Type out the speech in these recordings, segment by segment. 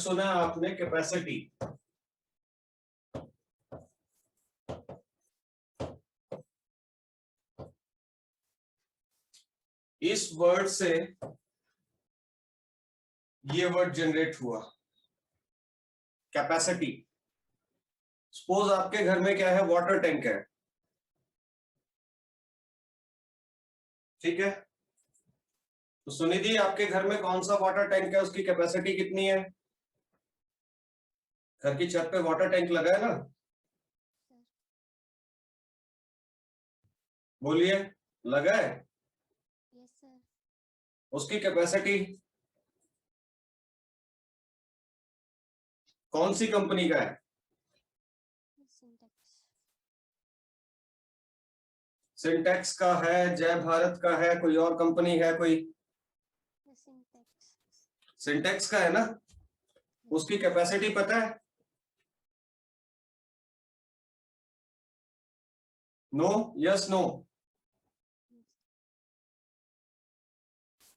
सुना है आपने, कैपेसिटी। इस वर्ड से ये वर्ड जनरेट हुआ, कैपेसिटी। सपोज आपके घर में क्या है, वाटर टैंक है, ठीक है। तो सुनिधि, आपके घर में कौन सा वाटर टैंक है, उसकी कैपेसिटी कितनी है? घर की छत पे वाटर टैंक लगा है ना, बोलिए, लगा है? Yes sir. उसकी कैपेसिटी कौन सी कंपनी का है? सिंटेक्स। सिंटेक्स का है, जय भारत का है, कोई और कंपनी है कोई? सिंटेक्स। सिंटेक्स का है ना। उसकी कैपेसिटी पता है? No, yes no?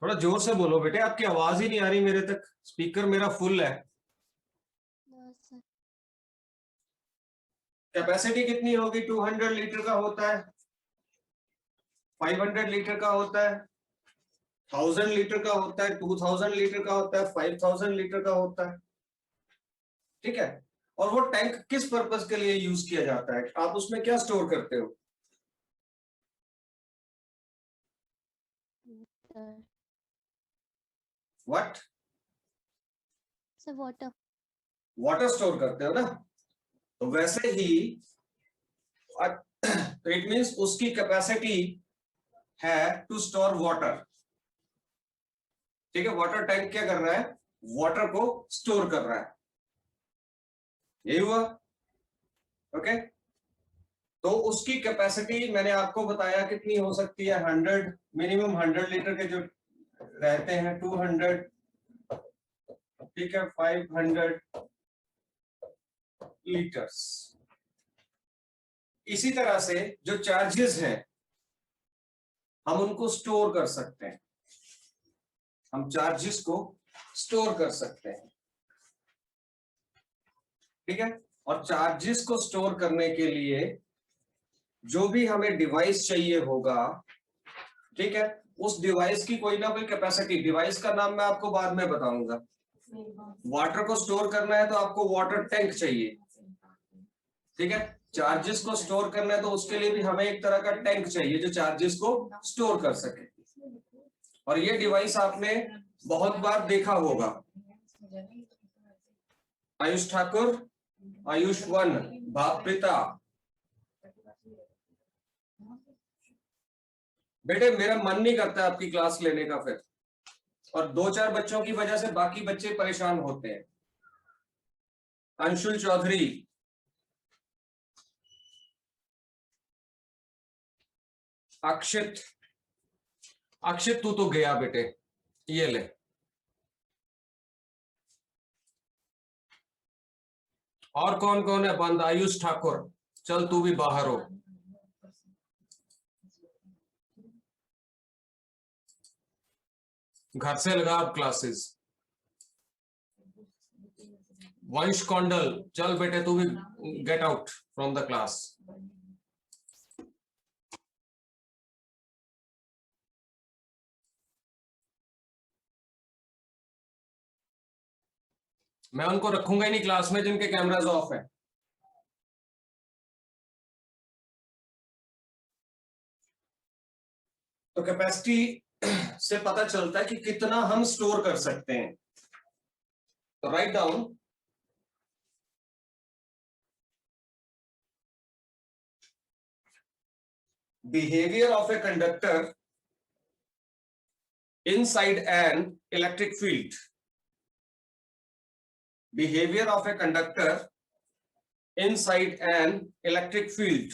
थोड़ा जोर से बोलो बेटे, आपकी आवाज ही नहीं आ रही मेरे तक, स्पीकर मेरा फुल है। कैपेसिटी कितनी होगी? 200 लीटर का होता है, 500 लीटर का होता है, 1000 लीटर का होता है, 2000 लीटर का होता है, 5000 लीटर का होता है, ठीक है। और वो टैंक किस पर्पस के लिए यूज किया जाता है? आप उसमें क्या स्टोर करते हो? व्हाट? वाटर। वाटर स्टोर करते हो ना। तो वैसे ही तो इट मींस उसकी कैपेसिटी है टू स्टोर वाटर, ठीक है। वाटर टैंक क्या कर रहा है? वाटर को स्टोर कर रहा है, यही हुआ, ओके। तो उसकी कैपेसिटी मैंने आपको बताया कितनी हो सकती है, 100, मिनिमम 100 लीटर के जो रहते हैं, 200, ठीक है, 500 लीटर्स। इसी तरह से जो चार्जेस हैं हम उनको स्टोर कर सकते हैं, हम चार्जेस को स्टोर कर सकते हैं, ठीक है। और चार्जेस को स्टोर करने के लिए जो भी हमें डिवाइस चाहिए होगा, ठीक है, उस डिवाइस की कोई ना कोई कैपेसिटी, डिवाइस का नाम मैं आपको बाद में बताऊंगा। वाटर को स्टोर करना है तो आपको वाटर टैंक चाहिए, ठीक है। चार्जेस को स्टोर करना है तो उसके लिए भी हमें एक तरह का टैंक चाहिए जो चार्जेस को स्टोर कर सके। और ये डिवाइस आपने बहुत बार देखा होगा। आयुष ठाकुर, आयुष वन, बाप पिता। बेटे मेरा मन नहीं करता आपकी क्लास लेने का फिर, और 2-4 बच्चों की वजह से बाकी बच्चे परेशान होते हैं। अंशुल चौधरी, अक्षित, अक्षित तू तो गया बेटे, ये ले। और कौन कौन है बंद? आयुष ठाकुर, चल तू भी बाहर हो। घर से लगा अब क्लासेस। वंश कौंडल, चल बेटे तू भी get out from the class. मैं उनको रखूंगा ही नहीं क्लास में जिनके कैमराज ऑफ है। तो कैपेसिटी से पता चलता है कि कितना हम स्टोर कर सकते हैं। तो write down, behavior of a conductor inside an electric field. Behavior of a conductor inside an electric field.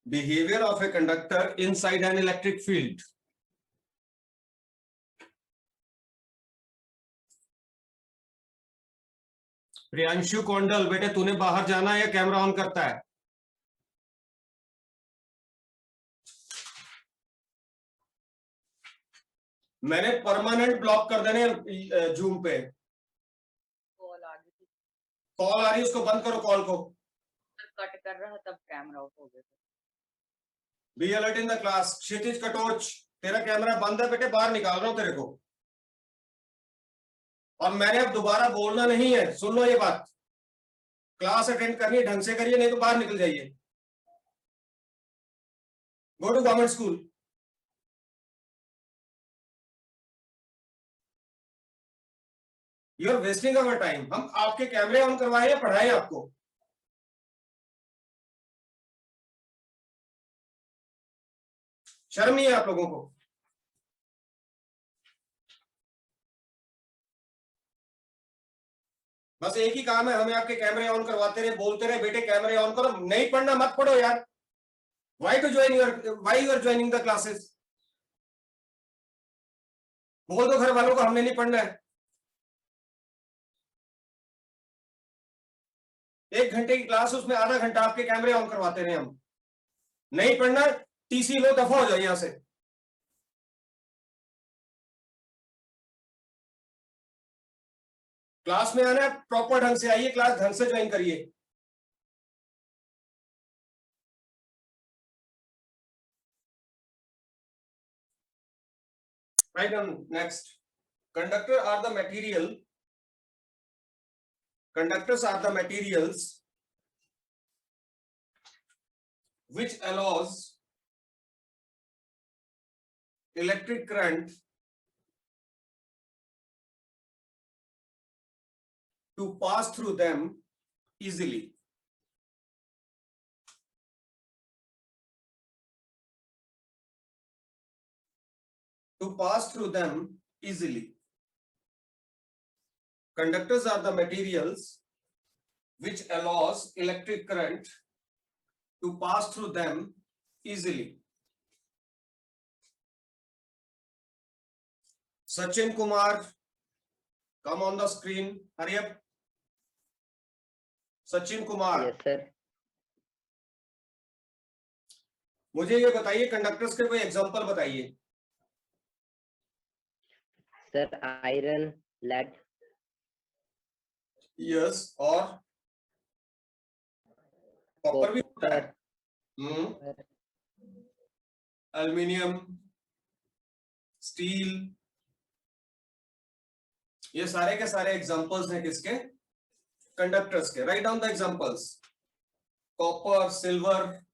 Behavior of a conductor inside an electric field. Priyanshu Kaundal, बेटे तूने बाहर जाना है या कैमरा ऑन करता है? मैंने परमानेंट ब्लॉक कर देने जूम पे। कॉल आ रही है, उसको बंद करो कॉल को। कट कर रहा तब कैमरा ऑफ हो गया। Be alert in the class. Kshitij Katoch, तेरा कैमरा बंद है बेटे, बाहर निकाल रहा हूं तेरे को। और मैंने अब दोबारा बोलना नहीं है, सुन लो ये बात। क्लास अटेंड करनी है, ढंग से करिए, नहीं तो बाहर निकल जाइए। Go to government school. You are wasting our time. हम आपके कैमरे ऑन करवाएं या पढ़ाएं आपको? शर्म नहीं है आप लोगों को? बस एक ही काम है, हमें आपके कैमरे ऑन करवाते रहे, बोलते रहे बेटे कैमरे ऑन करो। नहीं पढ़ना मत पढ़ो यार। Why you are joining the classes? बोल दो घर वालों को हमने नहीं पढ़ना है। 1 घंटे की क्लास, उसमें आधा घंटा आपके कैमरे ऑन करवाते रहे हम। नहीं पढ़ना, टीसी लो, दफा हो जाओ यहां से। क्लास में आना है, प्रॉपर ढंग से आइए, क्लास ढंग से ज्वाइन करिए। Right on. Next, conductors are the materials which allows electric current to pass through them easily. Conductors are the materials which allows electric current to pass through them easily. Sachin Kumar, come on the screen. Hurry up. Sachin Kumar. Yes, sir. मुझे ये बताइए, conductors के कोई example बताइए। Sir iron, lead. Yes, और copper भी होता है। एल्युमिनियम, स्टील, ये सारे के सारे एग्जांपल्स हैं किसके? कंडक्टर्स के। Right down the examples. Copper, silver,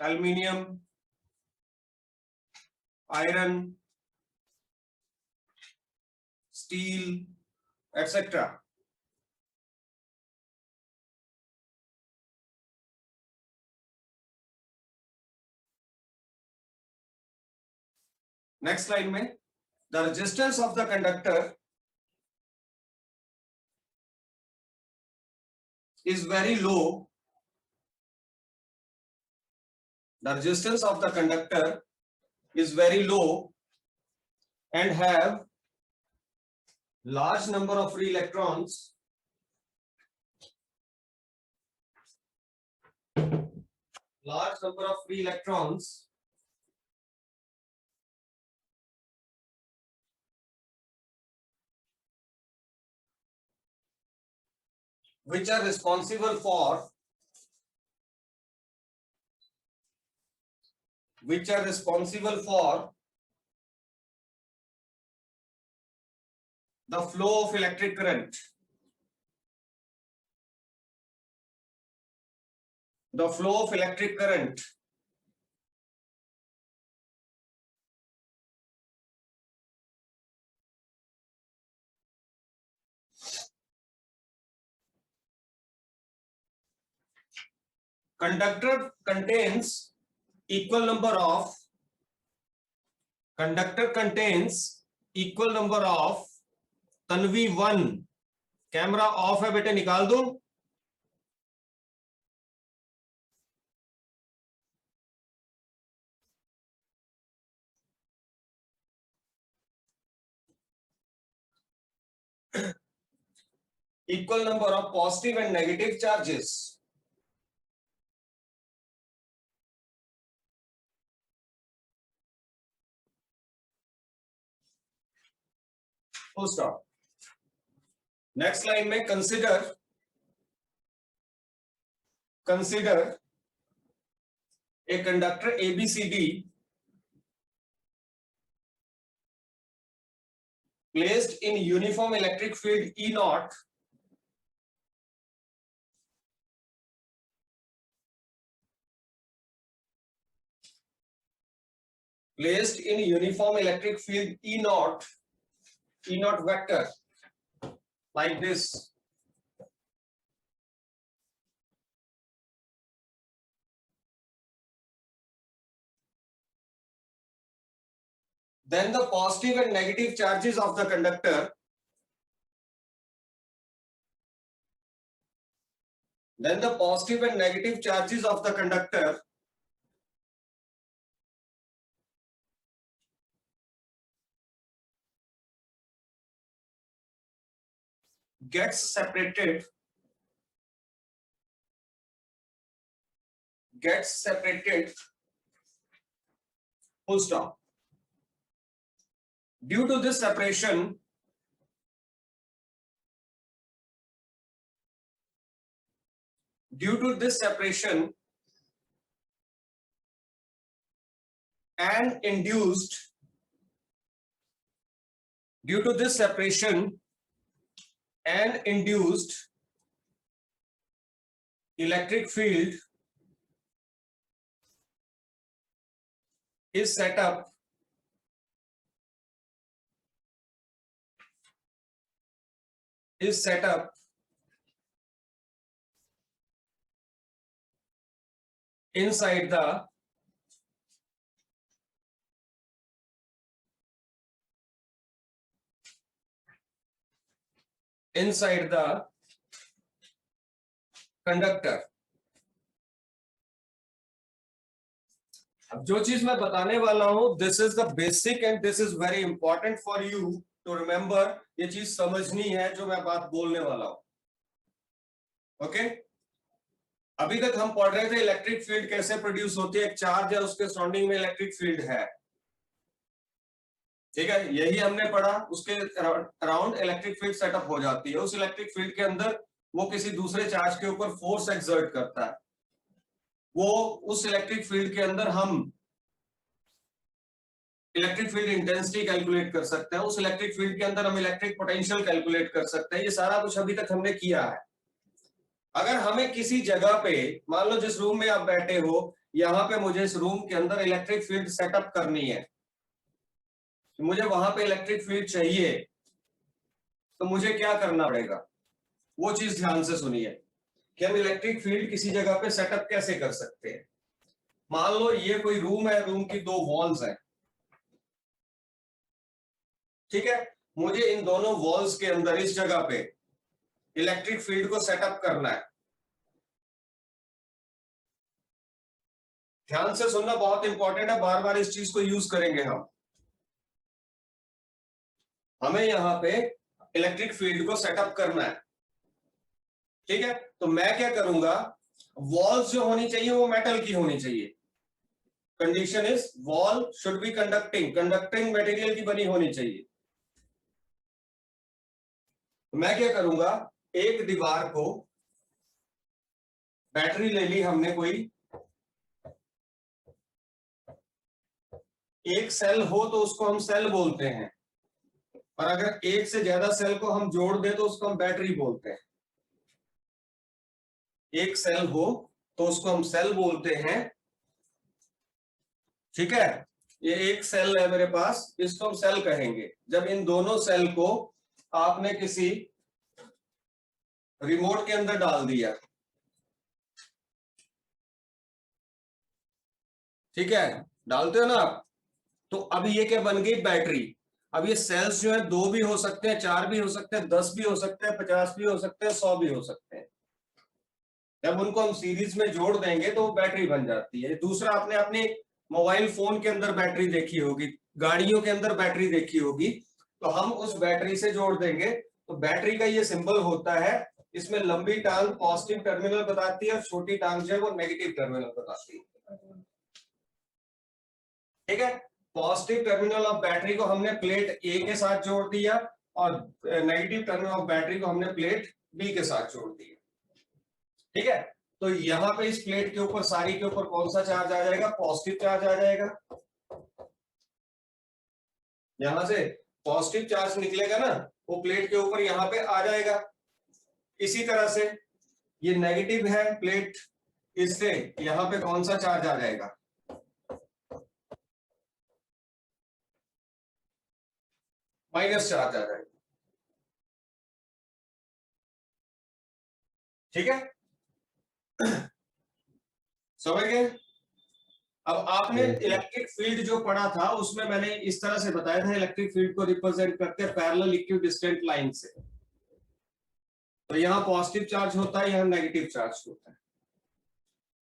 aluminium, iron, steel, etcetera. Next line में, the resistance of the conductor is very low. The resistance of the conductor is very low and have large number of free electrons. Large number of free electrons which are responsible for the flow of electric current. The flow of electric current conductor contains equal number of Tanvi 1, camera off है बेटे, निकाल दूं? Equal number of positive and negative charges. Full stop. Next line में consider a conductor ABCD placed in uniform electric field E naught E naught vector like this. Then the positive and negative charges of the conductor gets separated full stop. Due to this separation, and induced electric field is set up inside the conductor. अब जो चीज मैं बताने वाला हूं, this is the basic and this is very important for you to remember. ये चीज समझनी है जो मैं बात बोलने वाला हूं. ओके, अभी तक हम पढ़ रहे थे इलेक्ट्रिक फील्ड कैसे प्रोड्यूस होती है. एक चार्ज है, उसके सराउंडिंग में इलेक्ट्रिक फील्ड है. ठीक है, यही हमने पढ़ा. उसके अराउंड इलेक्ट्रिक फील्ड सेटअप हो जाती है. उस इलेक्ट्रिक फील्ड के अंदर वो किसी दूसरे चार्ज के ऊपर फोर्स एक्सर्ट करता है. वो उस इलेक्ट्रिक फील्ड के अंदर हम इलेक्ट्रिक फील्ड इंटेंसिटी कैलकुलेट कर सकते हैं. उस इलेक्ट्रिक फील्ड के अंदर हम इलेक्ट्रिक पोटेंशियल कैलकुलेट कर सकते हैं. ये सारा कुछ अभी तक हमने किया है. अगर हमें किसी जगह पे, मान लो जिस रूम में आप बैठे हो, यहाँ पे मुझे इस रूम के अंदर इलेक्ट्रिक फील्ड सेटअप करनी है, मुझे वहां पे इलेक्ट्रिक फील्ड चाहिए, तो मुझे क्या करना पड़ेगा? वो चीज ध्यान से सुनिए कि हम इलेक्ट्रिक फील्ड किसी जगह पे सेटअप कैसे कर सकते हैं. मान लो ये कोई रूम है, रूम की 2 वॉल्स हैं. ठीक है, मुझे इन दोनों वॉल्स के अंदर इस जगह पे इलेक्ट्रिक फील्ड को सेटअप करना है. ध्यान से सुनना, बहुत इंपॉर्टेंट है. बार बार इस चीज को यूज करेंगे हम. हमें यहां पे इलेक्ट्रिक फील्ड को सेटअप करना है. ठीक है, तो मैं क्या करूंगा, वॉल्स जो होनी चाहिए वो मेटल की होनी चाहिए. Condition is wall should be conducting material की बनी होनी चाहिए. मैं क्या करूंगा, एक दीवार को बैटरी ले ली हमने, कोई एक सेल हो तो उसको हम सेल बोलते हैं, और अगर एक से ज्यादा सेल को हम जोड़ दें तो उसको हम बैटरी बोलते हैं. एक सेल हो तो उसको हम सेल बोलते हैं. ठीक है, ये एक सेल है मेरे पास, इसको हम सेल कहेंगे. जब इन दोनों सेल को आपने किसी रिमोट के अंदर डाल दिया, ठीक है, डालते हो ना आप, तो अब ये क्या बन गई? बैटरी. अब ये सेल्स जो है 2 भी हो सकते हैं, 4 भी हो सकते हैं, 10 भी हो सकते हैं, 50 भी हो सकते हैं, 100 भी हो सकते हैं। जब उनको हम सीरीज में जोड़ देंगे तो बैटरी बन जाती है। दूसरा, आपने अपने मोबाइल फोन के अंदर बैटरी देखी होगी, गाड़ियों के अंदर बैटरी देखी होगी, तो हम उस बैटरी से जोड़ देंगे। तो बैटरी का ये सिंबल होता है, इसमें लंबी टांग पॉजिटिव टर्मिनल बताती है और छोटी टांग जो है वो नेगेटिव टर्मिनल बताती है। ठीक है, पॉजिटिव टर्मिनल ऑफ बैटरी को हमने प्लेट ए के साथ जोड़ दिया और नेगेटिव टर्मिनल ऑफ बैटरी को हमने प्लेट बी के साथ जोड़ दिया। ठीक है, तो यहां पे इस प्लेट के ऊपर, सारी के ऊपर कौन सा चार्ज आ जाएगा? पॉजिटिव चार्ज आ जाएगा। यहां से पॉजिटिव चार्ज निकलेगा ना, वो प्लेट के ऊपर यहां पे आ जाएगा। इसी तरह से ये नेगेटिव है प्लेट, इससे यहां पे कौन सा चार्ज आ जाएगा? माइनस चार्ज आ जाएगा। ठीक है, समझ गए? अब आपने इलेक्ट्रिक फील्ड जो पढ़ा था उसमें मैंने इस तरह से बताया था, इलेक्ट्रिक फील्ड को रिप्रेजेंट करते हैं पैरेलल इक्विडिस्टेंट लाइन से। तो यहाँ पॉजिटिव चार्ज होता है, यहाँ नेगेटिव चार्ज होता है।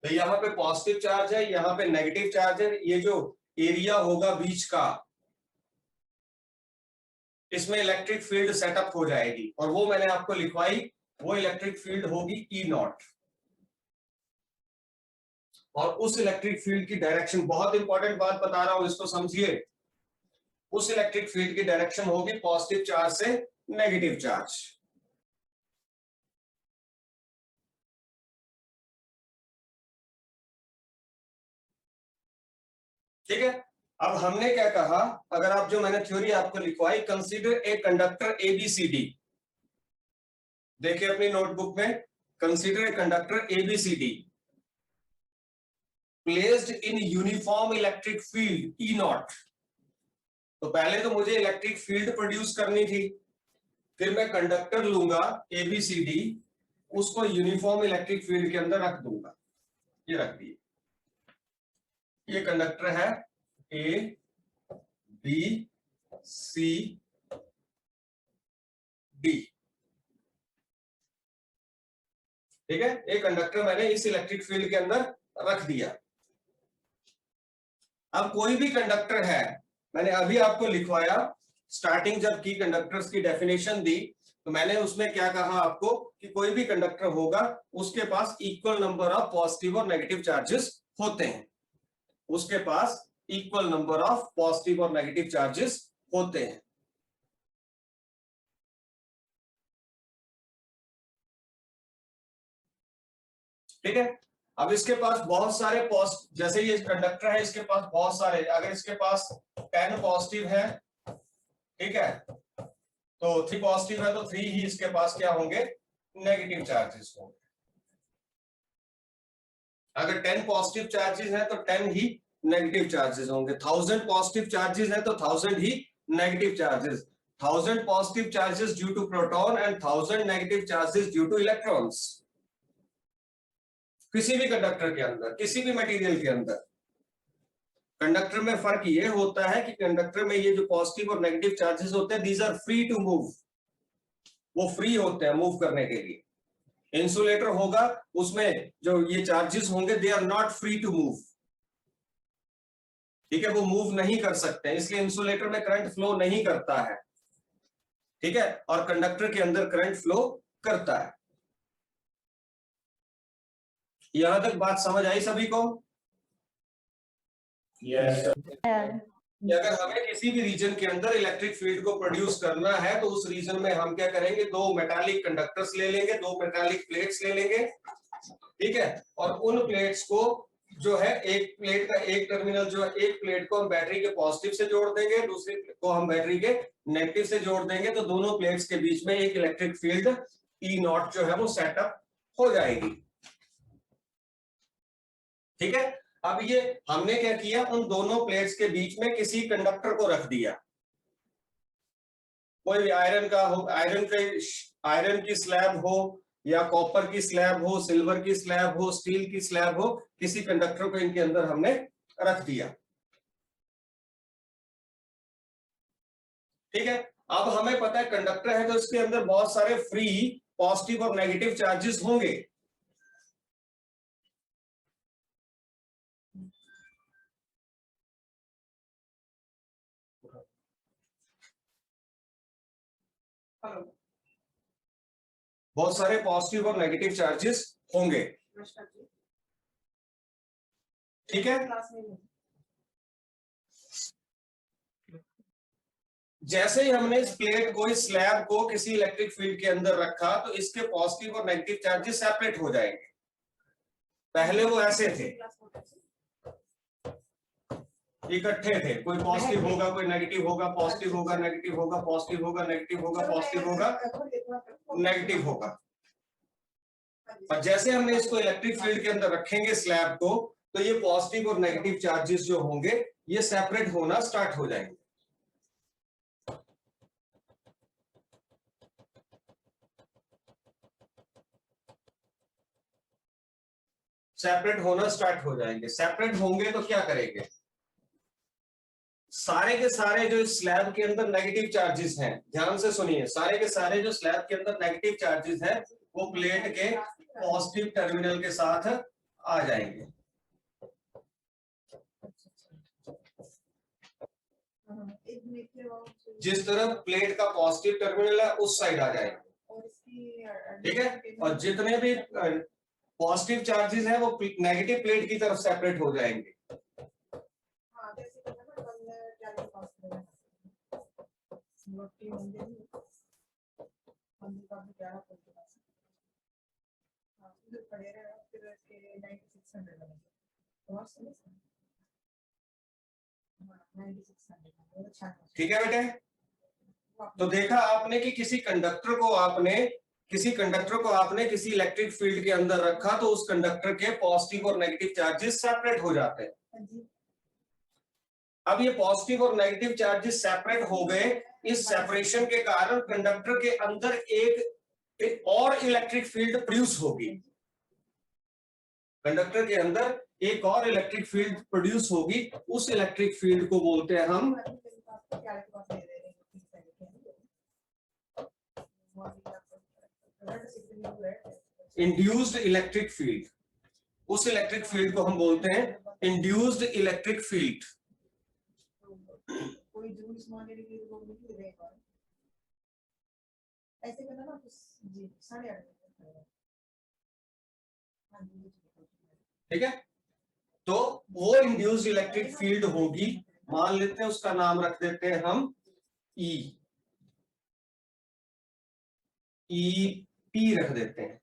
तो यहाँ पे पॉजिटिव चार्ज है, यहाँ पे नेगेटिव चार्ज है। ये जो एरिया होगा बीच का, इसमें इलेक्ट्रिक फील्ड सेटअप हो जाएगी और वो मैंने आपको लिखवाई। वो इलेक्ट्रिक फील्ड होगी E0 और उस इलेक्ट्रिक फील्ड की डायरेक्शन, बहुत इंपॉर्टेंट बात बता रहा हूं, इसको समझिए। उस इलेक्ट्रिक फील्ड की डायरेक्शन होगी पॉजिटिव चार्ज से नेगेटिव चार्ज। ठीक है, अब हमने क्या कहा, अगर आप जो मैंने थ्योरी आपको लिखवाई, कंसीडर ए कंडक्टर ABCD, देखिए अपनी नोटबुक में, consider a conductor ABCD placed in uniform electric field E0। तो पहले तो मुझे इलेक्ट्रिक फील्ड प्रोड्यूस करनी थी, फिर मैं कंडक्टर लूंगा ABCD, उसको यूनिफॉर्म इलेक्ट्रिक फील्ड के अंदर रख दूंगा। ये रख दिए, ये कंडक्टर है ABCD। ठीक है, एक कंडक्टर मैंने इस इलेक्ट्रिक फील्ड के अंदर रख दिया। अब कोई भी कंडक्टर है, मैंने अभी आपको लिखवाया, स्टार्टिंग जब की कंडक्टर्स की डेफिनेशन दी तो मैंने उसमें क्या कहा आपको कि कोई भी कंडक्टर होगा उसके पास इक्वल नंबर ऑफ पॉजिटिव और नेगेटिव चार्जेस होते हैं। उसके पास इक्वल नंबर ऑफ पॉजिटिव और नेगेटिव चार्जेस होते हैं। ठीक है, अब इसके पास बहुत सारे जैसे ये कंडक्टर है, इसके पास बहुत सारे, अगर इसके पास 10 पॉजिटिव है, ठीक है, तो 3 पॉजिटिव है तो 3 ही इसके पास क्या होंगे? नेगेटिव चार्जेस होंगे। अगर 10 पॉजिटिव चार्जेस है तो 10 ही नेगेटिव चार्जेस होंगे। 1000 पॉजिटिव चार्जेस है तो 1000 ही negative charges. 1000 positive charges due to proton and 1000 negative charges due to electrons. किसी भी कंडक्टर के अंदर, किसी भी मटेरियल के अंदर, कंडक्टर में फर्क ये होता है कि कंडक्टर में ये जो पॉजिटिव और नेगेटिव चार्जेस होते हैं, these are free to move, वो फ्री होते हैं मूव करने के लिए। इंसुलेटर होगा, उसमें जो ये चार्जेस होंगे, they are not free to move. ठीक है, वो मूव नहीं कर सकते, इसलिए इंसुलेटर में करंट फ्लो नहीं करता है। ठीक है, और कंडक्टर के अंदर करंट फ्लो करता है। यहां तक बात समझ आई सभी को? Yes, sir. कि अगर हमें किसी भी रीजन के अंदर इलेक्ट्रिक फील्ड को प्रोड्यूस करना है तो उस रीजन में हम क्या करेंगे? 2 मेटालिक कंडक्टर्स ले लेंगे, 2 मेटालिक प्लेट्स ले लेंगे। ठीक है, और उन प्लेट्स को जो है, एक प्लेट का एक टर्मिनल जो है, एक प्लेट को हम बैटरी के पॉजिटिव से जोड़ देंगे, दूसरी को हम बैटरी के नेगेटिव से जोड़ देंगे, तो दोनों प्लेट्स के बीच में एक इलेक्ट्रिक फील्ड E0 जो है वो सेटअप हो जाएगी। ठीक है, अब ये हमने क्या किया, उन दोनों प्लेट्स के बीच में किसी कंडक्टर को रख दिया। कोई भी आयरन का हो, आयरन की स्लैब हो, या कॉपर की स्लैब हो, सिल्वर की स्लैब हो, स्टील की स्लैब हो, किसी कंडक्टर को इनके अंदर हमने रख दिया। ठीक है, अब हमें पता है कंडक्टर है तो इसके अंदर बहुत सारे फ्री पॉजिटिव और नेगेटिव चार्जेस होंगे। बहुत सारे पॉजिटिव और नेगेटिव चार्जेस होंगे, ठीक है। जैसे ही हमने इस प्लेट को, इस स्लैब को किसी इलेक्ट्रिक फील्ड के अंदर रखा तो इसके पॉजिटिव और नेगेटिव चार्जेस सेपरेट हो जाएंगे। पहले वो ऐसे थे, इकट्ठे थे, कोई पॉजिटिव होगा कोई नेगेटिव होगा, पॉजिटिव होगा नेगेटिव होगा, पॉजिटिव होगा नेगेटिव होगा, पॉजिटिव होगा नेगेटिव होगा। और जैसे हमने इसको इलेक्ट्रिक फील्ड के अंदर रखेंगे स्लैब को, तो ये पॉजिटिव और नेगेटिव चार्जेस जो होंगे ये सेपरेट होना स्टार्ट हो जाएंगे। सेपरेट होना स्टार्ट हो जाएंगे। सेपरेट होंगे तो क्या करेंगे, सारे के सारे जो इस स्लैब के अंदर नेगेटिव चार्जेस हैं, ध्यान से सुनिए, सारे के सारे जो स्लैब के अंदर नेगेटिव चार्जेस हैं वो प्लेट के पॉजिटिव टर्मिनल के साथ आ जाएंगे। जिस तरफ प्लेट का पॉजिटिव टर्मिनल है उस साइड आ जाएंगे, ठीक है। और जितने भी पॉजिटिव चार्जेस हैं वो नेगेटिव प्लेट की तरफ सेपरेट हो जाएंगे। ठीक है बेटे, तो देखा आपने कि किसी कंडक्टर को आपने किसी इलेक्ट्रिक फील्ड के अंदर रखा तो उस कंडक्टर के पॉजिटिव और नेगेटिव चार्जेस सेपरेट हो जाते हैं। अब ये पॉजिटिव और नेगेटिव चार्जेस सेपरेट हो गए, इस सेपरेशन के कारण कंडक्टर के अंदर एक और इलेक्ट्रिक फील्ड प्रोड्यूस होगी। कंडक्टर के अंदर एक और इलेक्ट्रिक फील्ड प्रोड्यूस होगी, उस इलेक्ट्रिक फील्ड को बोलते हैं हम इंड्यूस्ड इलेक्ट्रिक फील्ड। उस इलेक्ट्रिक फील्ड को हम बोलते हैं इंड्यूस्ड इलेक्ट्रिक फील्ड। ठीक है, तो वो इंड्यूस्ड इलेक्ट्रिक फील्ड होगी, मान लेते हैं उसका नाम रख देते हैं हम ई रख देते हैं।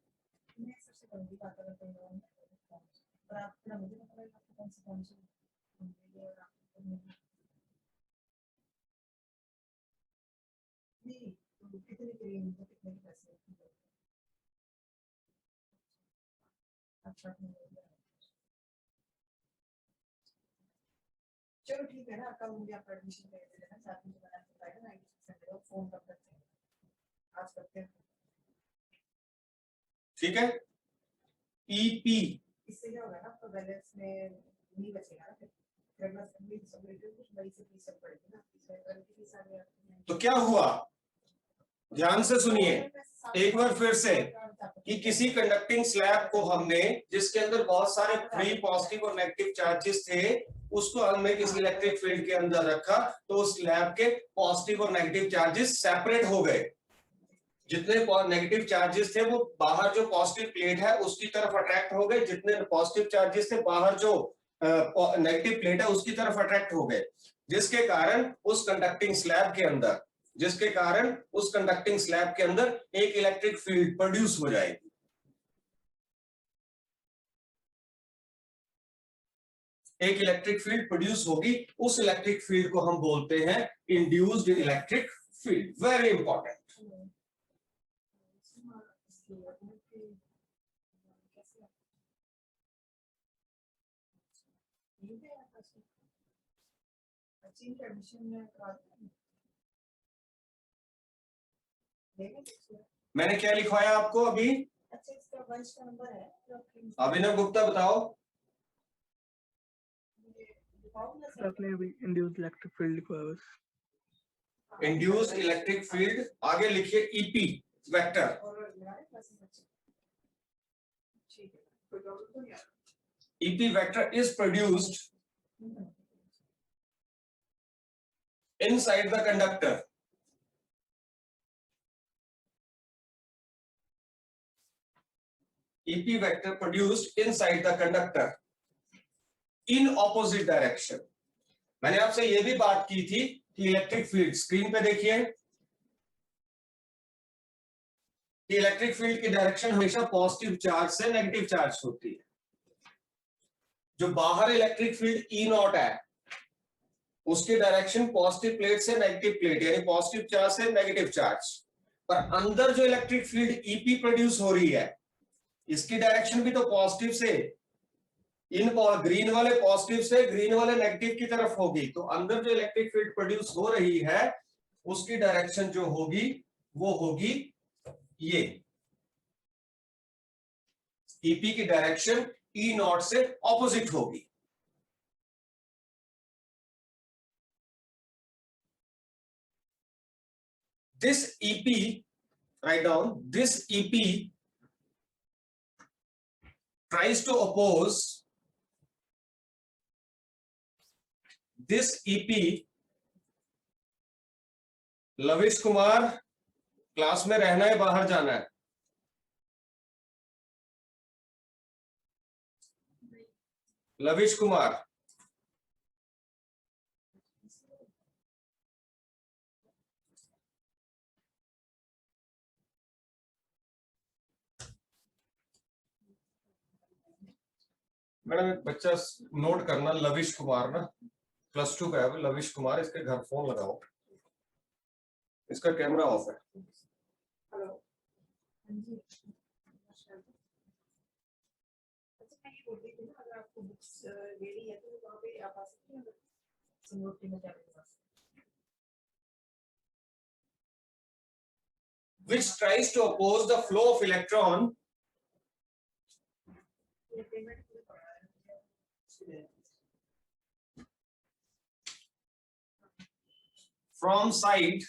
चलो ठीक है ना, कल मुझे आपका एडमिशन कर देना, साथ में मैंने आपको बताया ना 96 फोन कर सकते हैं, आज करते हैं, ठीक है। ईपी इससे क्या होगा ना, आपका बैलेंस में नहीं बचेगा ना, फिर अगला सबमिट कुछ बड़ी से फीस पड़ेगी ना, फीस आ गया। तो क्या हुआ, ध्यान से सुनिए एक बार फिर से, कि किसी कंडक्टिंग स्लैब को हमने, जिसके अंदर बहुत सारे फ्री पॉजिटिव और नेगेटिव चार्जेस थे, उसको हमने किसी इलेक्ट्रिक फील्ड के अंदर रखा तो उस स्लैब के पॉजिटिव और नेगेटिव चार्जेस सेपरेट हो गए। जितने नेगेटिव चार्जेस थे वो बाहर जो पॉजिटिव प्लेट है उसकी तरफ अट्रैक्ट हो गए, जितने पॉजिटिव चार्जेस थे बाहर जो नेगेटिव प्लेट है उसकी तरफ अट्रैक्ट हो गए, जिसके कारण उस कंडक्टिंग स्लैब के अंदर एक इलेक्ट्रिक फील्ड प्रोड्यूस हो जाएगी। एक इलेक्ट्रिक फील्ड प्रोड्यूस होगी, उस इलेक्ट्रिक फील्ड को हम बोलते हैं induced electric field. Very important. मैंने क्या लिखवाया आपको अभी? अच्छा, इसका वंश का नंबर है, अभिनव गुप्ता बताओ। आपने अभी इंड्यूस्ड इलेक्ट्रिक फील्ड लिखवाया बस। इंड्यूस्ड इलेक्ट्रिक फील्ड, आगे लिखिए ईपी वेक्टर, और लगाने क्लास में बच्चे ठीक है कोई प्रॉब्लम तो नहीं आ ईपी वेक्टर इज प्रोड्यूस्ड रहा inside the conductor. EP vector produced inside the conductor in opposite direction. मैंने आपसे ये भी बात की थी कि इलेक्ट्रिक फील्ड, स्क्रीन पे देखिए कि इलेक्ट्रिक फील्ड की डायरेक्शन हमेशा पॉजिटिव चार्ज से नेगेटिव चार्ज होती है। जो बाहर इलेक्ट्रिक फील्ड ई नॉट है उसकी डायरेक्शन पॉजिटिव प्लेट से नेगेटिव प्लेट, यानी पॉजिटिव चार्ज से नेगेटिव चार्ज। पर अंदर जो इलेक्ट्रिक फील्ड ईपी प्रोड्यूस हो रही है इसकी डायरेक्शन भी तो पॉजिटिव से, इन ग्रीन वाले पॉजिटिव से ग्रीन वाले नेगेटिव की तरफ होगी। तो अंदर जो इलेक्ट्रिक फील्ड प्रोड्यूस हो रही है उसकी डायरेक्शन जो होगी वो होगी ये, ईपी की डायरेक्शन ई नॉट से ऑपोजिट होगी। This EP, write down, this EP tries to oppose this EP, lavish Kumar class में रहना है, बाहर जाना है। लविश कुमार, मैडम एक बच्चा नोट करना, लविश कुमार ना +2 का है, लविश कुमार, इसके घर फोन लगाओ, इसका कैमरा ऑफ है। हेलो हाँ जी अच्छा मैं ये बोल रही थी ना अगर आपको बुक्स रेडी है तो वहाँ पे आप आ सकते हैं समोटी में जाने के पास Which tries to oppose the flow of electron ये पेमेंट पूरे पड़ा है from side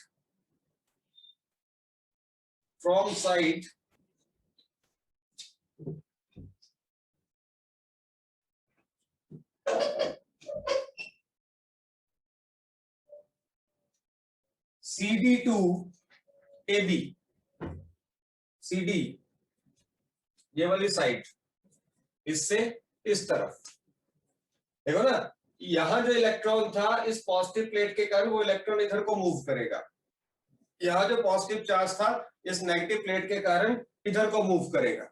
CD to AB, CD ये वाली साइड, इससे इस तरफ देखो ना, यहां जो इलेक्ट्रॉन था इस पॉजिटिव प्लेट के कारण वो इलेक्ट्रॉन इधर को मूव करेगा, यहां जो पॉजिटिव चार्ज था इस नेगेटिव प्लेट के कारण इधर को मूव करेगा।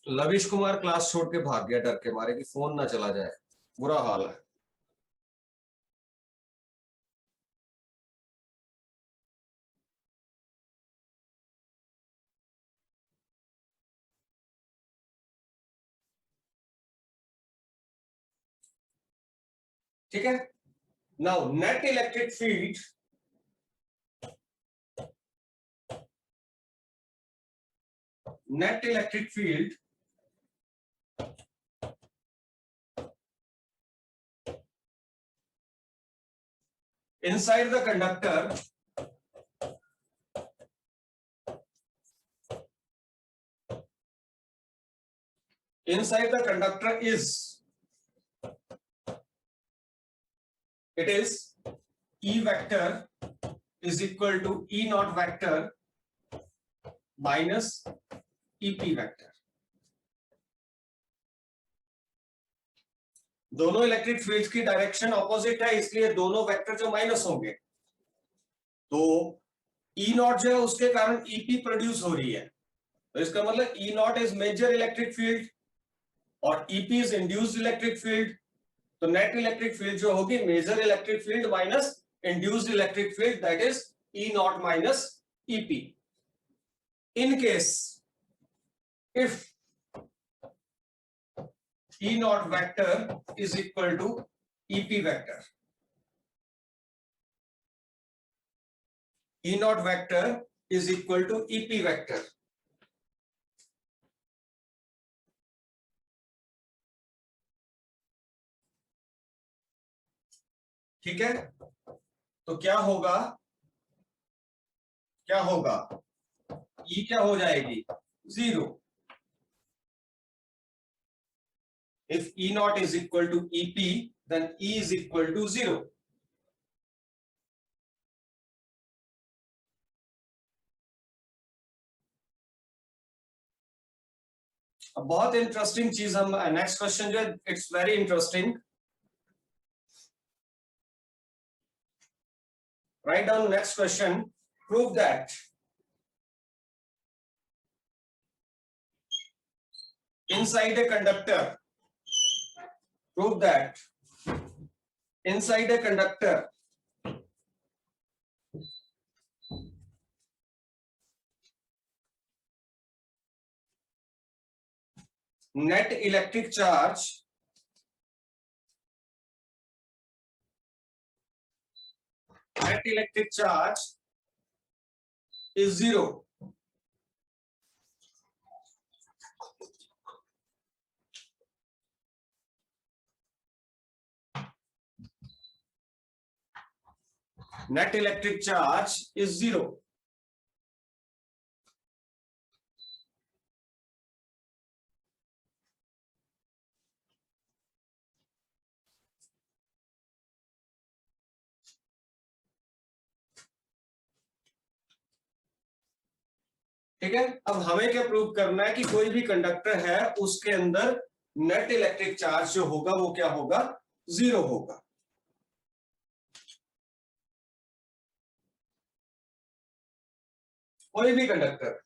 लविश कुमार क्लास छोड़ के भाग गया डर के मारे कि फोन ना चला जाए, बुरा हाल है। ठीक है, now net electric field inside the conductor is, it is E vector is equal to E naught vector minus EP vector। दोनों इलेक्ट्रिक फील्ड्स की डायरेक्शन ऑपोजिट है, इसलिए दोनों वेक्टर जो माइनस होंगे, तो E नॉट जो है उसके कारण EP प्रोड्यूस हो रही है, तो इसका मतलब E naught is major electric field और EP is induced electric field. तो नेट इलेक्ट्रिक फील्ड जो होगी major electric field minus induced electric field, that is E naught minus EP। In case if E naught vector is equal to EP vector, E naught vector is equal to EP vector, ठीक है, तो क्या होगा, ई क्या हो जाएगी, 0। If E naught is equal to EP, then E is equal to 0. अब बहुत इंटरेस्टिंग चीज हम नेक्स्ट क्वेश्चन जो है, it's very interesting. Write down next question, prove that inside a conductor, prove that inside a conductor net electric charge is 0. Net electric charge is 0. ठीक है, अब हमें क्या प्रूव करना है कि कोई भी कंडक्टर है उसके अंदर नेट इलेक्ट्रिक चार्ज जो होगा वो क्या होगा, 0 होगा। कोई भी कंडक्टर,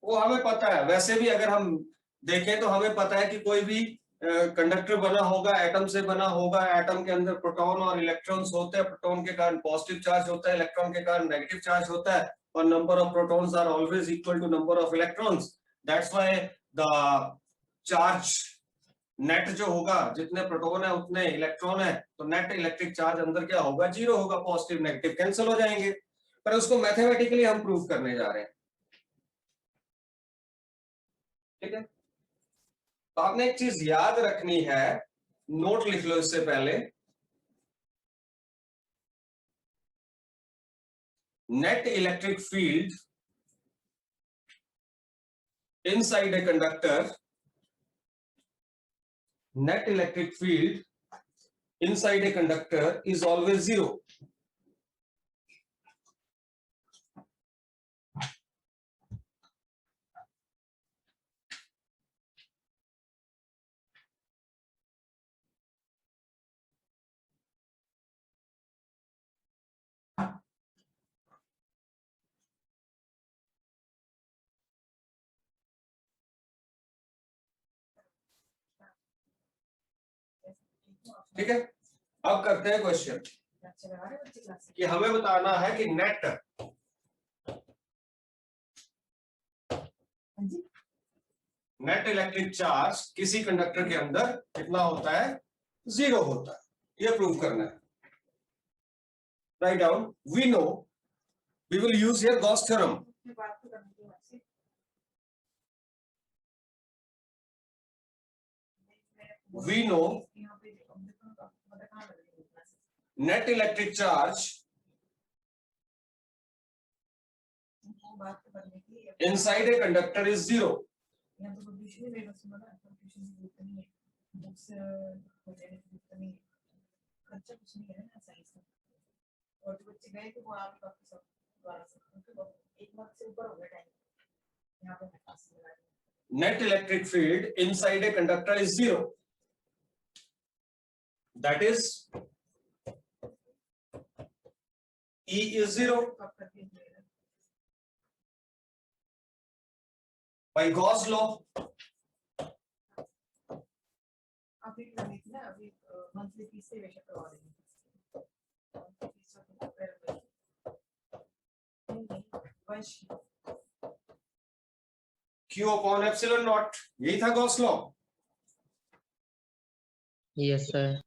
वो हमें पता है, वैसे भी अगर हम देखें तो हमें पता है कि कोई भी कंडक्टर बना होगा, एटम से बना होगा, एटम के अंदर प्रोटॉन और इलेक्ट्रॉन्स होते हैं, प्रोटॉन के कारण पॉजिटिव चार्ज होता है, इलेक्ट्रॉन के कारण नेगेटिव चार्ज होता है, और number of protons are always equal to number of electrons. That's why the charge net जो होगा, जितने प्रोटॉन है उतने इलेक्ट्रॉन है, तो नेट इलेक्ट्रिक चार्ज अंदर क्या होगा, 0 होगा, पॉजिटिव नेगेटिव कैंसिल हो जाएंगे। पर उसको मैथमेटिकली हम प्रूव करने जा रहे हैं। ठीक है, तो आपने एक चीज याद रखनी है, नोट लिख लो इससे पहले, net electric field inside a conductor, net electric field inside a conductor is always 0. ठीक है, अब करते हैं क्वेश्चन अच्छा लगा रहे बच्चे क्लास से? कि हमें बताना है कि नेट हाँ जी, नेट इलेक्ट्रिक चार्ज किसी कंडक्टर के अंदर कितना होता है, 0 होता है। ये प्रूव करना है। Write down, we know, we will use here Gauss theorem. अपनी बात तो करने की वैसे We know यहाँ पे मतलब कहाँ लग रही है क्लास? नेट इलेक्ट्रिक चार्ज वो बात तो करने की इनसाइड ए कंडक्टर इज 0. यहाँ तो कंफ्यूजन ही मेरा सुना ना, कंफ्यूजन की जरूरत नहीं है, बुक्स हो जाने की जरूरत नहीं है, खर्चा कुछ नहीं है ना साइंस का। और जो बच्चे गए थे वो आप काफी सब दोबारा से, क्योंकि एक मंथ से ऊपर हो गया टाइम, यहाँ पे मैं क्लास लगा रही हूँ। Net electric field inside a conductor is 0. That is, E is 0 कब करके मिलेगा? by Gauss law. अभी करनी थी ना, अभी मंथली फीस से बेशक करवा देंगे। मंथली फीस तो फिर नहीं वर्ष Q upon epsilon naught, यही था Gauss law. Yes, sir.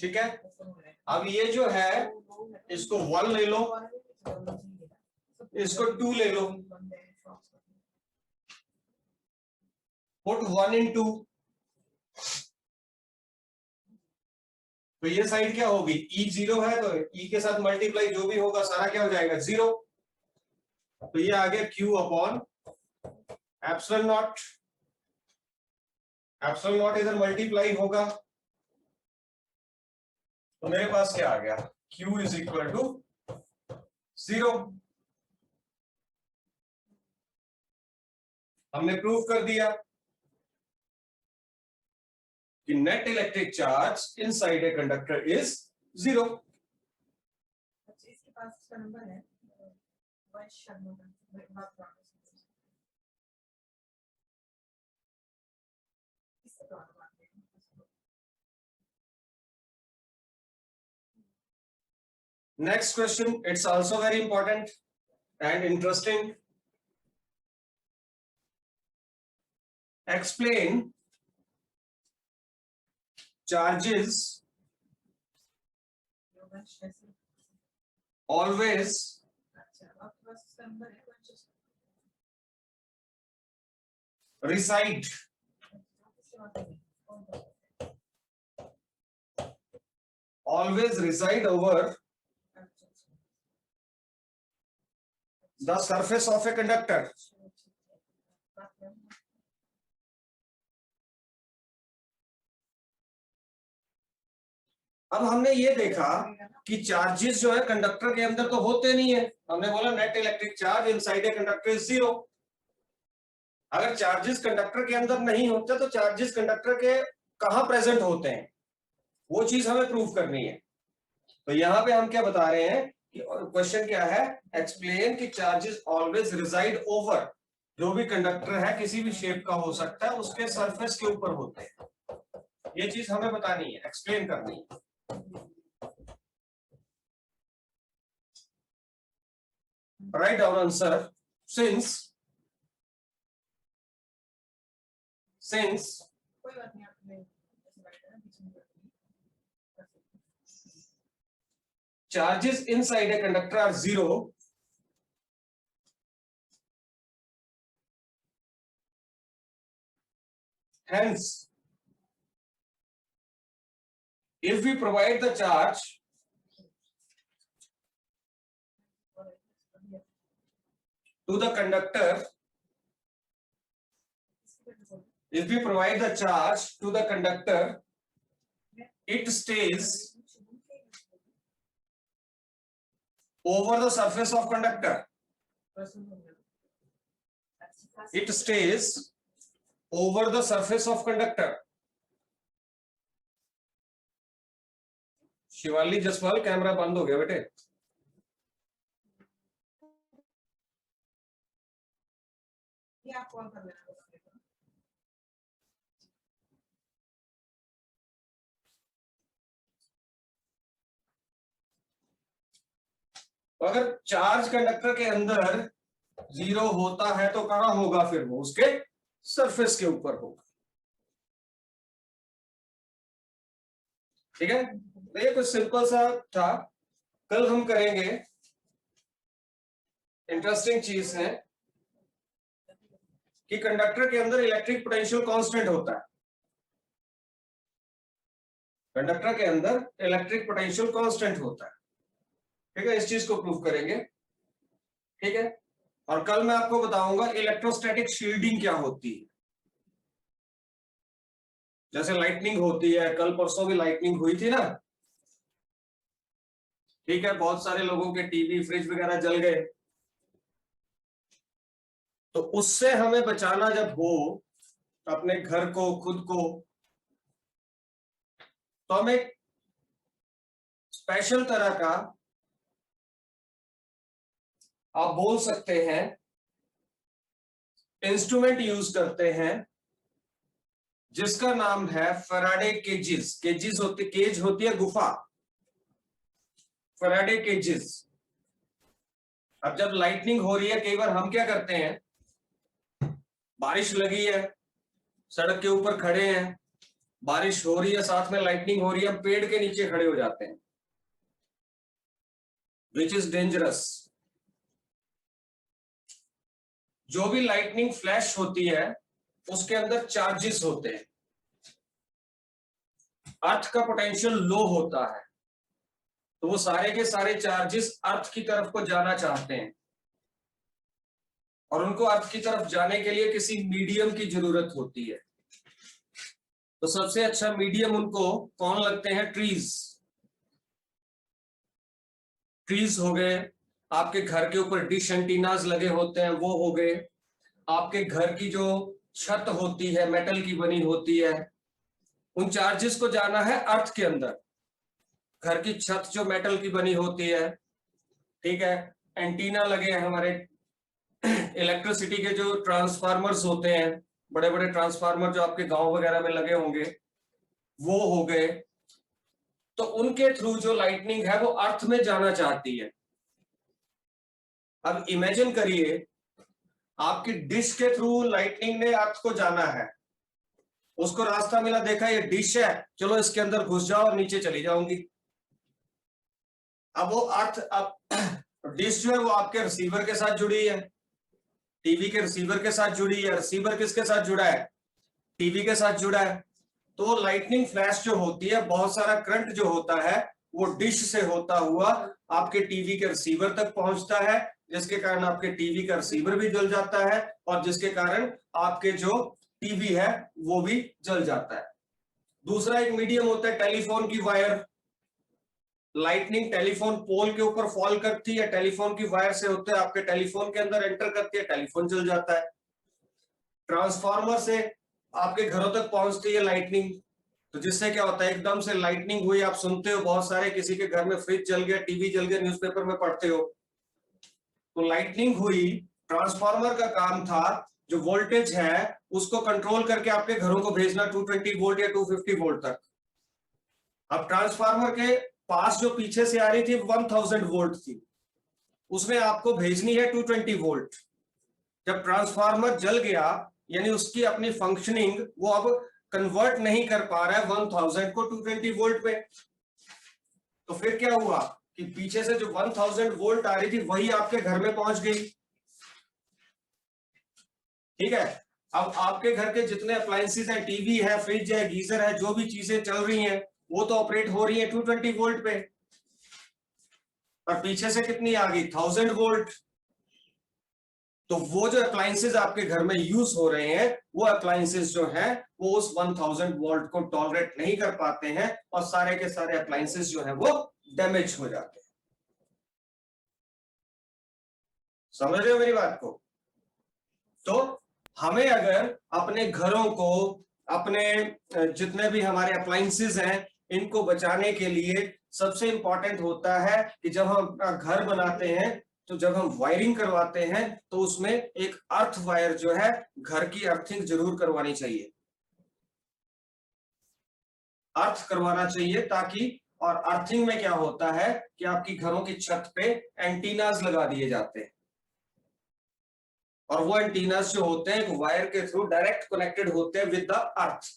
ठीक है, अब ये जो है इसको 1 ले लो, इसको 2 ले लो, put 1 in 2, तो ये साइड क्या होगी, ई जीरो है तो ई के साथ मल्टीप्लाई जो भी होगा सारा क्या हो जाएगा, जीरो। तो ये आ गया Q upon epsilon not. Epsilon not इधर मल्टीप्लाई होगा तो मेरे पास क्या आ गया, Q इज इक्वल टू 0। हमने प्रूव कर दिया कि net electric charge inside a conductor is 0। अच्छा, इसके पास इसका नंबर है, वंश शर्मा का, इससे तो आगे बात करेंगे। Next question, it's also very important and interesting. Explain charges जो वंश कैसे, always अच्छा आपके पास इसका नंबर है, वंश reside किससे बात करेंगे, कौन सा? always reside over अच्छा, the surface of a conductor. बात करेंगे। अब हमने ये देखा कि चार्जेस जो है कंडक्टर के अंदर तो होते नहीं है। हमने बोला net electric charge inside a conductor is 0। अगर चार्जेस कंडक्टर के अंदर नहीं होते तो चार्जेस कंडक्टर के कहां प्रेजेंट होते हैं, वो चीज हमें प्रूव करनी है। तो यहां पे हम क्या बता रहे हैं कि क्वेश्चन क्या है, एक्सप्लेन कि चार्जेस ऑलवेज रिजाइड ओवर, जो भी कंडक्टर है किसी भी शेप का हो सकता है, उसके सरफेस के ऊपर होते हैं। ये चीज हमें बतानी है, एक्सप्लेन करनी है। Write down answer. Since कोई बात नहीं, आपने ऐसे बैठा है बीच में कर दी। charges inside a conductor are 0, hence if we provide the charge to the conductor, if we provide the charge to the conductor, it stays over the surface of conductor. It stays over the surface of conductor. Shivali Jaswal, camera बंद हो गया बेटे। ये आप call कर लेना। तो अगर चार्ज कंडक्टर के अंदर 0 होता है तो कहां होगा, फिर वो उसके सरफेस के ऊपर होगा। ठीक है, तो ये कुछ सिंपल सा था। कल हम करेंगे, इंटरेस्टिंग चीज है कि कंडक्टर के अंदर इलेक्ट्रिक पोटेंशियल कांस्टेंट होता है। कंडक्टर के अंदर इलेक्ट्रिक पोटेंशियल कांस्टेंट होता है। ठीक है, इस चीज को प्रूव करेंगे। ठीक है, और कल मैं आपको बताऊंगा इलेक्ट्रोस्टैटिक शील्डिंग क्या होती है। जैसे लाइटनिंग होती है, कल परसों भी लाइटनिंग हुई थी ना। ठीक है, बहुत सारे लोगों के टीवी फ्रिज वगैरह जल गए। तो उससे हमें बचाना जब हो अपने घर को, खुद को, तो हम एक स्पेशल तरह का, आप बोल सकते हैं, इंस्ट्रूमेंट यूज करते हैं जिसका नाम है फैराडे केजेस। केज होती है गुफा, फैराडे केजेस। अब जब लाइटनिंग हो रही है, कई बार हम क्या करते हैं, बारिश लगी है, सड़क के ऊपर खड़े हैं, बारिश हो रही है, साथ में लाइटनिंग हो रही है, पेड़ के नीचे खड़े हो जाते हैं, विच इज डेंजरस। जो भी लाइटनिंग फ्लैश होती है उसके अंदर चार्जेस होते हैं। अर्थ का पोटेंशियल लो होता है, तो वो सारे के सारे चार्जेस अर्थ की तरफ को जाना चाहते हैं, और उनको अर्थ की तरफ जाने के लिए किसी मीडियम की जरूरत होती है। तो सबसे अच्छा मीडियम उनको कौन लगते हैं? ट्रीज। ट्रीज हो गए, आपके घर के ऊपर डिश एंटीनाज लगे होते हैं वो हो गए, आपके घर की जो छत होती है मेटल की बनी होती है, उन चार्जेस को जाना है अर्थ के अंदर। घर की छत जो मेटल की बनी होती है, ठीक है, एंटीना लगे हैं हमारे, इलेक्ट्रिसिटी के जो ट्रांसफार्मर्स होते हैं, बड़े बड़े ट्रांसफार्मर जो आपके गांव वगैरह में लगे होंगे, वो हो गए। तो उनके थ्रू जो लाइटनिंग है वो अर्थ में जाना चाहती है। अब इमेजिन करिए आपकी डिश के थ्रू लाइटनिंग ने अर्थ को जाना है, उसको रास्ता मिला, देखा ये डिश है, चलो इसके अंदर घुस जाओ और नीचे चली जाऊंगी। अब वो अर्थ, अब डिश जो है वो आपके रिसीवर के साथ जुड़ी है, टीवी के रिसीवर के साथ जुड़ी है। रिसीवर किसके साथ जुड़ा है? टीवी के साथ जुड़ा है। तो लाइटनिंग फ्लैश जो होती है, बहुत सारा करंट जो होता है वो डिश से होता हुआ आपके टीवी के रिसीवर तक पहुंचता है, जिसके कारण आपके टीवी का रिसीवर भी जल जाता है, और जिसके कारण आपके जो टीवी है वो भी जल जाता है। दूसरा एक मीडियम होता है टेलीफोन की वायर। लाइटनिंग टेलीफोन पोल के ऊपर फॉल करती है, टेलीफोन की वायर से होते हैं, आपके टेलीफोन के अंदर एंटर करती है, टेलीफोन जल जाता है। ट्रांसफार्मर से आपके घरों तक पहुंचती है लाइटनिंग, तो जिससे क्या होता है, एकदम से लाइटनिंग हुई, आप सुनते हो बहुत सारे, किसी के घर में फ्रिज जल गया, टीवी जल गया, न्यूज़पेपर में पढ़ते हो। तो लाइटनिंग हुई, ट्रांसफार्मर का काम था जो वोल्टेज है उसको कंट्रोल करके आपके घरों को भेजना 220 वोल्ट या 250 वोल्ट तक। अब ट्रांसफार्मर के पास जो पीछे से आ रही थी 1000 वोल्ट थी, उसने आपको भेजनी है 220 वोल्ट। जब ट्रांसफार्मर जल गया, यानी उसकी अपनी फंक्शनिंग वो अब कन्वर्ट नहीं कर पा रहा है 1000 को 220 वोल्ट पे, तो फिर क्या हुआ कि पीछे से जो 1000 वोल्ट आ रही थी वही आपके घर में पहुंच गई। ठीक है, अब आपके घर के जितने अप्लायंसेस हैं, टीवी है, फ्रिज है, गीजर है, जो भी चीजें चल रही हैं वो तो ऑपरेट हो रही है 220 वोल्ट पे, और पीछे से कितनी आ गई? 1000 वोल्ट। तो वो जो अप्लायंसेस आपके घर में यूज हो रहे हैं, वो अप्लायंसेस जो हैं वो उस 1000 वोल्ट को टॉलरेट नहीं कर पाते हैं, और सारे के सारे अप्लायंसेस जो हैं वो डैमेज हो जाते हैं। समझ रहे हो मेरी बात को? तो हमें अगर अपने घरों को, अपने जितने भी हमारे अप्लायंसेस हैं, इनको बचाने के लिए सबसे इंपॉर्टेंट होता है कि जब हम घर बनाते हैं, तो जब हम वायरिंग करवाते हैं, तो उसमें एक अर्थ वायर जो है, घर की अर्थिंग जरूर करवानी चाहिए, अर्थ करवाना चाहिए, ताकि, और अर्थिंग में क्या होता है कि आपकी घरों की छत पे एंटीनास लगा दिए जाते हैं, और वो एंटीनास जो होते हैं वायर के थ्रू डायरेक्ट कनेक्टेड होते हैं विद द अर्थ,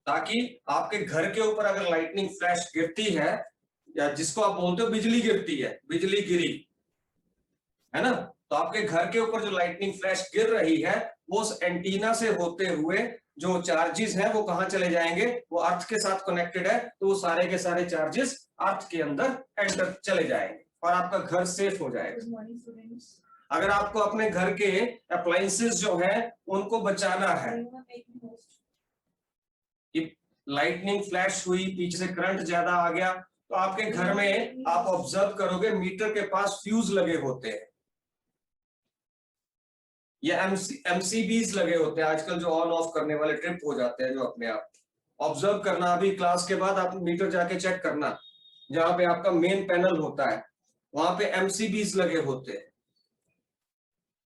ताकि आपके घर के ऊपर अगर लाइटनिंग फ्लैश गिरती है, या जिसको आप बोलते हो बिजली गिरती है, बिजली गिरी है ना, तो आपके घर के ऊपर जो लाइटनिंग फ्लैश गिर रही है, वो उस एंटीना से होते हुए जो चार्जेस हैं वो कहां चले जाएंगे? वो अर्थ के साथ कनेक्टेड है, तो वो सारे के सारे चार्जेस अर्थ के अंदर एंटर चले जाएंगे, और आपका घर सेफ हो जाएगा। Good morning, students. अगर आपको अपने घर के अप्लायंसेस जो हैं उनको बचाना है, Anyone making host? कि लाइटनिंग फ्लैश हुई, पीछे से करंट ज्यादा आ गया, तो आपके घर में आप ऑब्जर्व करोगे मीटर के पास फ्यूज लगे होते हैं, या एमसीबीज लगे होते हैं, आजकल जो ऑन ऑफ करने वाले ट्रिप हो जाते हैं जो अपने आप। ऑब्जर्व करना, अभी क्लास के बाद आप मीटर जाके चेक करना, जहां पे आपका मेन पैनल होता है वहां पे एमसीबीज लगे होते हैं।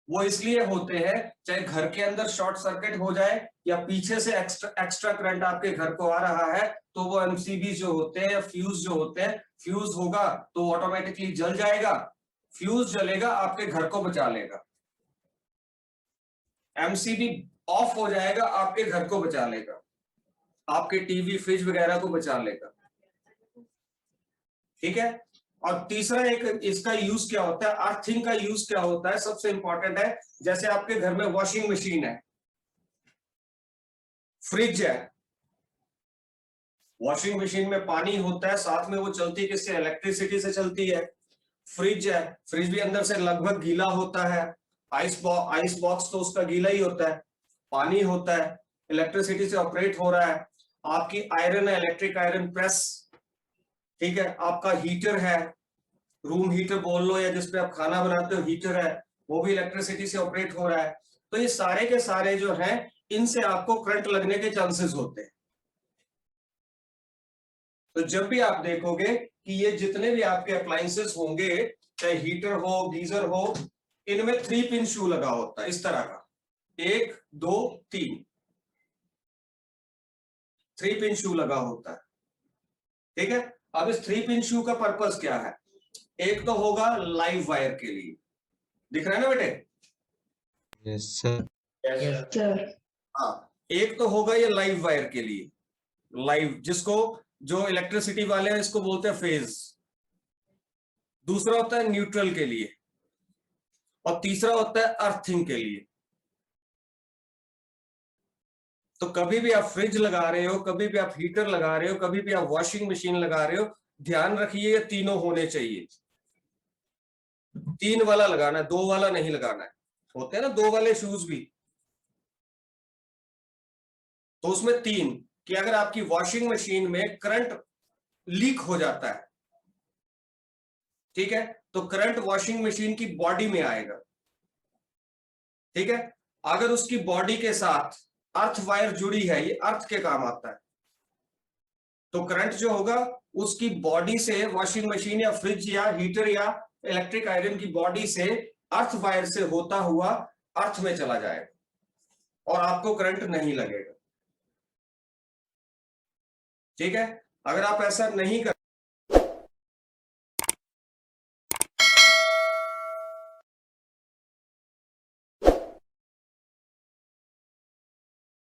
वो इसलिए होते हैं, चाहे घर के अंदर शॉर्ट सर्किट हो जाए या पीछे से एक्स्ट्रा करंट आपके घर को आ रहा है, तो वो एमसीबी जो होते हैं, फ्यूज जो होते हैं, फ्यूज होगा तो ऑटोमेटिकली जल जाएगा, फ्यूज जलेगा आपके घर को बचा लेगा, एमसीबी ऑफ हो जाएगा आपके घर को बचा लेगा, आपके टीवी फ्रिज वगैरह को बचा लेगा। ठीक है, और तीसरा एक इसका यूज क्या होता है, अर्थिंग का यूज क्या होता है, सबसे इंपॉर्टेंट है। जैसे आपके घर में वॉशिंग मशीन है, फ्रिज है, वॉशिंग मशीन में पानी होता है, साथ में वो चलती किससे, इलेक्ट्रिसिटी से चलती है। फ्रिज है, फ्रिज भी अंदर से लगभग गीला होता है। आइस बॉक्स तो उसका गीला ही होता है, पानी होता है, इलेक्ट्रिसिटी से ऑपरेट हो रहा है। आपकी आयरन है, इलेक्ट्रिक आयरन प्रेस, ठीक है। आपका हीटर है, रूम हीटर बोल लो या जिसपे आप खाना बनाते हो, हीटर है, वो भी इलेक्ट्रिसिटी से ऑपरेट हो रहा है। तो ये सारे के सारे जो हैं, इनसे आपको करंट लगने के चांसेस होते हैं। तो जब भी आप देखोगे कि ये जितने भी आपके अप्लायंसेस होंगे, चाहे हीटर हो, गीजर हो, इनमें 3 पिन शू लगा होता है इस तरह का, 1 2 3, 3 पिन शू लगा होता है, ठीक है। अब इस 3 पिन शू का पर्पस क्या है? एक तो होगा लाइव वायर के लिए, दिख रहा है ना बेटे? Yes sir. सर हाँ, एक तो होगा ये लाइव वायर के लिए, लाइव, जिसको जो इलेक्ट्रिसिटी वाले हैं इसको बोलते हैं फेज। दूसरा होता है न्यूट्रल के लिए, और तीसरा होता है अर्थिंग के लिए। तो कभी भी आप फ्रिज लगा रहे हो, कभी भी आप हीटर लगा रहे हो, कभी भी आप वॉशिंग मशीन लगा रहे हो, ध्यान रखिए ये तीनों होने चाहिए। 3 वाला लगाना है, 2 वाला नहीं लगाना है। होते हैं ना 2 वाले शूज भी, तो उसमें 3, कि अगर आपकी वॉशिंग मशीन में करंट लीक हो जाता है, ठीक है, तो करंट वॉशिंग मशीन की बॉडी में आएगा, ठीक है। अगर उसकी बॉडी के साथ अर्थ वायर जुड़ी है, ये अर्थ के काम आता है, तो करंट जो होगा उसकी बॉडी से, वॉशिंग मशीन या फ्रिज या हीटर या इलेक्ट्रिक आयरन की बॉडी से अर्थ वायर से होता हुआ अर्थ में चला जाएगा और आपको करंट नहीं लगेगा, ठीक है। अगर आप ऐसा नहीं कर